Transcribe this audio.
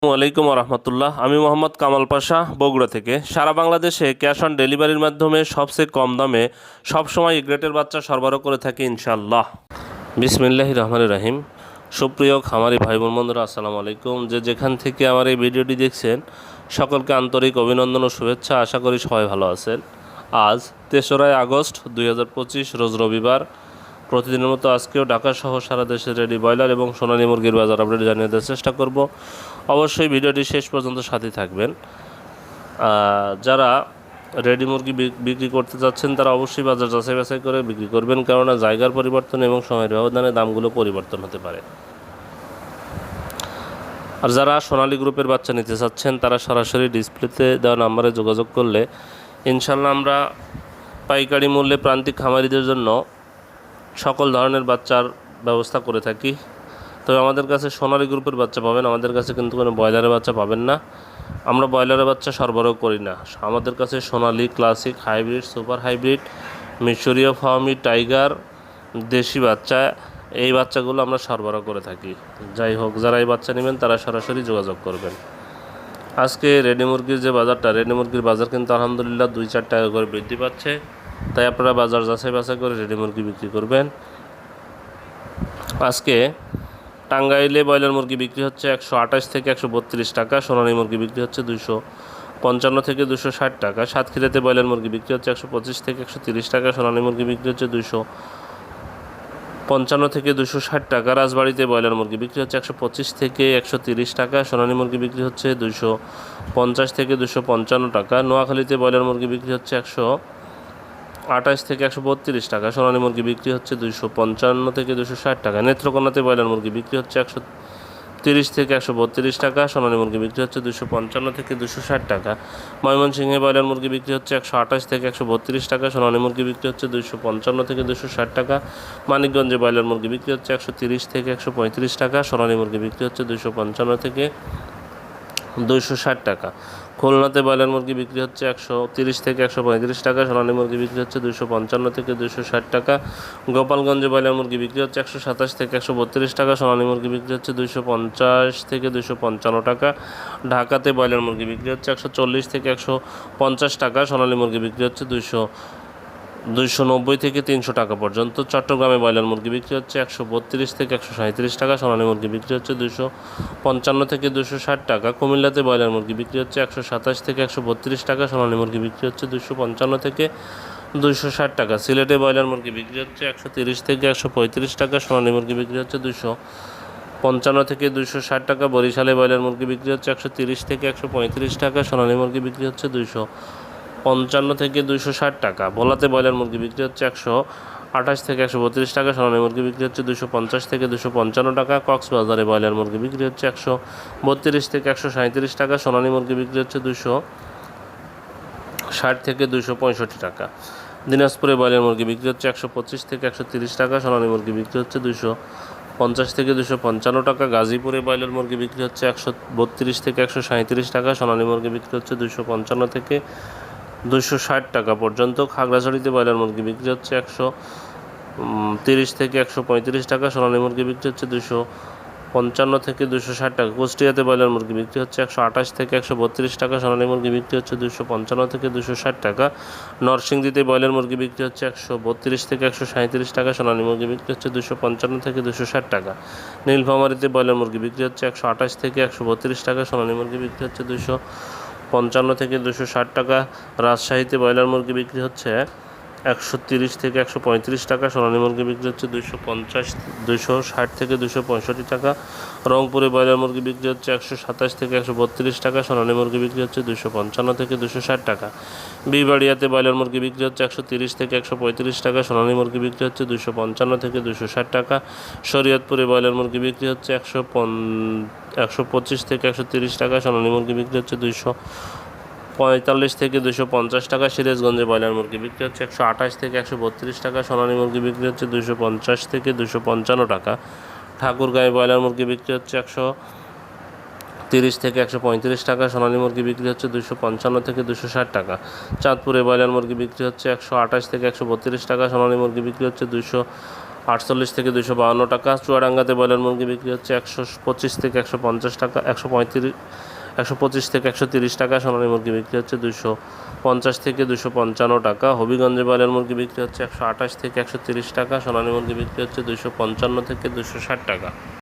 আসসালামু আলাইকুম রহমতুল্লাহ। আমি মোহাম্মদ কামাল পাশা, বগুড়া থেকে। সারা বাংলাদেশে ক্যাশ অন ডেলিভারির মাধ্যমে সবচেয়ে কম দামে সবসময় গ্রেটের বাচ্চা সরবরাহ করে থাকি ইনশাল্লাহ। বিসমিল্লাহির রহমানির রহিম। সুপ্রিয় খামারি ভাই বোন বন্ধুরা, আসসালামু আলাইকুম। যেখান থেকে আমার এই ভিডিওটি দেখছেন, সকলকে আন্তরিক অভিনন্দন ও শুভেচ্ছা। আশা করি সবাই ভালো আছেন। আজ 3রা আগস্ট 2025 রোজ রবিবার। প্রতিদিনের মতো আজকেও ঢাকা সহ সারা দেশে রেডি ব্রয়লার এবং সোনালী মুরগির বাজার আপডেট জানিয়ে দেওয়ার চেষ্টা করব। অবশ্যই ভিডিওটি শেষ পর্যন্ত সাথে থাকবেন। যারা রেডি মুরগি বিক্রি করতে যাচ্ছেন তারা অবশ্যই বাজার যাচাই বাছাই করে বিক্রি করবেন, কেননা জায়গার পরিবর্তন এবং সময়ের ব্যবধানে দামগুলো পরিবর্তন হতে পারে। আর যারা সোনালী গ্রুপের বাচ্চা নিতে চাচ্ছেন তারা সরাসরি ডিসপ্লেতে দেওয়া নাম্বারে যোগাযোগ করলে ইনশাল্লাহ আমরা পাইকারি মূল্যে প্রান্তিক খামারিদের জন্য সকল ধরনের বাচ্চার ব্যবস্থা করে থাকি। তবে আমাদের কাছে সোনালী গ্রুপের বাচ্চা পাবেন, আমাদের কাছে কিন্তু কোনো ব্রয়লারের বাচ্চা পাবেন না। আমরা ব্রয়লারের বাচ্চা সরবরাহ করি না। আমাদের কাছে সোনালী, ক্লাসিক, হাইব্রিড, সুপার হাইব্রিড, মিশরীয় ফার্মি, টাইগার, দেশি বাচ্চা, এই বাচ্চাগুলো আমরা সরবরাহ করে থাকি। যাই হোক, যারা এই বাচ্চা নেবেন তারা সরাসরি যোগাযোগ করবেন। আজকে রেডি মুরগির যে বাজারটা, রেডি মুরগির বাজার কিন্তু আলহামদুলিল্লাহ 2-4 টাকা করে বৃদ্ধি পাচ্ছে। তাই আপনারা বাজার যাচাই বাছাই করে রেডি মুরগি বিক্রি করবেন। আজকে টাঙ্গাইলে ব্রয়লার মুরগি বিক্রি হচ্ছে 128 থেকে 132 টাকা, সোনালী মুরগি বিক্রি হচ্ছে 255 থেকে 260 টাকা। সাতক্ষীরাতে ব্রয়লার মুরগি বিক্রি হচ্ছে 125 থেকে 130 টাকা, সোনালী মুরগি বিক্রি হচ্ছে 255 থেকে 260 টাকা। রাজবাড়িতে ব্রয়লার মুরগি বিক্রি হচ্ছে 125 থেকে 130 টাকা, সোনালী মুরগি বিক্রি হচ্ছে 250 থেকে 255 টাকা। নোয়াখালীতে ব্রয়লার মুরগি বিক্রি হচ্ছে 128 থেকে 132 টাকা, সোনালী মুরগি বিক্রি হচ্ছে 255 থেকে 260 টাকা। নেত্রকোনাতে ব্রয়লার মুরগি বিক্রি হচ্ছে 130 থেকে 132 টাকা, সোনালী মুরগি বিক্রি হচ্ছে 255 থেকে 260 টাকা। ময়মনসিংহে ব্রয়লার মুরগি বিক্রি হচ্ছে 128 থেকে 132 টাকা, সোনালী মুরগি বিক্রি হচ্ছে 255 থেকে 260 টাকা। মানিকগঞ্জে ব্রয়লার মুরগি বিক্রি হচ্ছে 130 থেকে 135 টাকা, সোনালী মুরগি বিক্রি হচ্ছে 255 থেকে 260 টাকা। খুলনাতে ব্রয়লার মুরগি বিক্রি হচ্ছে 130 থেকে 135 টাকা, সোনালী মুরগি বিক্রি হচ্ছে 255 থেকে 260 টাকা। গোপালগঞ্জে ব্রয়লার মুরগি বিক্রি হচ্ছে 127 থেকে 132 টাকা, সোনালী মুরগি বিক্রি হচ্ছে 250 থেকে 255 টাকা। ঢাকাতে ব্রয়লার মুরগি বিক্রি হচ্ছে 140 থেকে 150 টাকা, সোনালী মুরগি বিক্রি হচ্ছে 290 থেকে 300 টাকা পর্যন্ত। চট্টগ্রামে ব্রয়লার মুরগি বিক্রি হচ্ছে 132 থেকে 137 টাকা, সোনালী মুরগি বিক্রি হচ্ছে 255 থেকে 260 টাকা। কুমিল্লাতে ব্রয়লার মুরগি বিক্রি হচ্ছে 127 থেকে 132 টাকা, সোনালী মুরগি বিক্রি হচ্ছে 255 থেকে 260 টাকা। সিলেটে ব্রয়লার মুরগি বিক্রি হচ্ছে 130 থেকে 135 টাকা, সোনালী মুরগি বিক্রি হচ্ছে 255 থেকে 260 টাকা। বরিশালে ব্রয়লার মুরগি বিক্রি হচ্ছে 130 থেকে 135 টাকা, সোনালী মুরগি বিক্রি হচ্ছে 255 থেকে 260 টাকা। ভোলাতে ব্রয়লার মুরগি বিক্রি হচ্ছে 128 থেকে 132 টাকা, সোনালী মুরগি বিক্রি হচ্ছে 250 থেকে 255 টাকা। কক্সবাজারে ব্রয়লার মুরগি বিক্রি হচ্ছে 132 থেকে 137 টাকা, সোনালী মুরগি বিক্রি হচ্ছে 260 থেকে 265 টাকা। দিনাজপুরে ব্রয়লার মুরগি বিক্রি হচ্ছে 125 থেকে 130 টাকা, সোনালী মুরগি বিক্রি হচ্ছে 250 থেকে 255 টাকা। গাজীপুরে ব্রয়লার মুরগি বিক্রি হচ্ছে 132 থেকে 137 টাকা, সোনালী মুরগি বিক্রি হচ্ছে 255 থেকে 260 টাকা পর্যন্ত। খাগড়াছড়িতে ব্রয়লার মুরগি বিক্রি হচ্ছে 130 থেকে 135 টাকা, সোনালী মুরগি বিক্রি হচ্ছে 255 থেকে 260 টাকা। কুষ্টিয়াতে ব্রয়লার মুরগি বিক্রি হচ্ছে 128 থেকে 132 টাকা, সোনালী মুরগি বিক্রি হচ্ছে 255 থেকে 260 টাকা। নরসিংদীতে ব্রয়লার মুরগি বিক্রি হচ্ছে 132 থেকে 137 টাকা, সোনালী মুরগি বিক্রি হচ্ছে 255 থেকে 260 টাকা। নীলফামারীতে ব্রয়লার মুরগি বিক্রি হচ্ছে 128 থেকে 132 টাকা, সোনালী মুরগি বিক্রি হচ্ছে 255 থেকে 260 টাকা। রাজশাহীতে ব্রয়লার মুরগি বিক্রি হচ্ছে 130 থেকে 135 টাকা, সোনালী মুরগি বিক্রি হচ্ছে 260 থেকে 265 টাকা। রংপুরে ব্রয়লার মুরগি বিক্রি হচ্ছে 127 থেকে 132 টাকা, সোনালী মুরগি বিক্রি হচ্ছে 255 থেকে 260 টাকা। বিবাড়িয়াতে ব্রয়লার মুরগি বিক্রি হচ্ছে 130 থেকে 135 টাকা, সোনালী মুরগি বিক্রি হচ্ছে 255 থেকে 260 টাকা। শরীয়তপুরে ব্রয়লার মুরগি বিক্রি হচ্ছে 125 থেকে 130 টাকা, সোনালী মুরগি বিক্রি হচ্ছে 245 থেকে 250 টাকা। সিরাজগঞ্জে ব্রয়লার মুরগি বিক্রি হচ্ছে 128 থেকে 132 টাকা, সোনালী মুরগি বিক্রি হচ্ছে 250 থেকে 255 টাকা। ঠাকুরগাঁয়ে ব্রয়লার মুরগি বিক্রি হচ্ছে 130 থেকে 135 টাকা, সোনালী মুরগি বিক্রি হচ্ছে 255 থেকে 260 টাকা। চাঁদপুরে ব্রয়লার মুরগি বিক্রি হচ্ছে 128 থেকে 132 টাকা, সোনালী মুরগি বিক্রি হচ্ছে 48 থেকে 252 টাকা। চুয়াডাঙ্গাতে ব্রয়লার মুরগি বিক্রি হচ্ছে 125 থেকে 150 টাকা, 125 থেকে 130 টাকা। সোনালী মুরগি বিক্রি হচ্ছে 250 থেকে 255 টাকা। হবিগঞ্জে ব্রয়লার মুরগি বিক্রি হচ্ছে 128 থেকে 130 টাকা। সোনালী মুরগি বিক্রি হচ্ছে 255 থেকে 260 টাকা।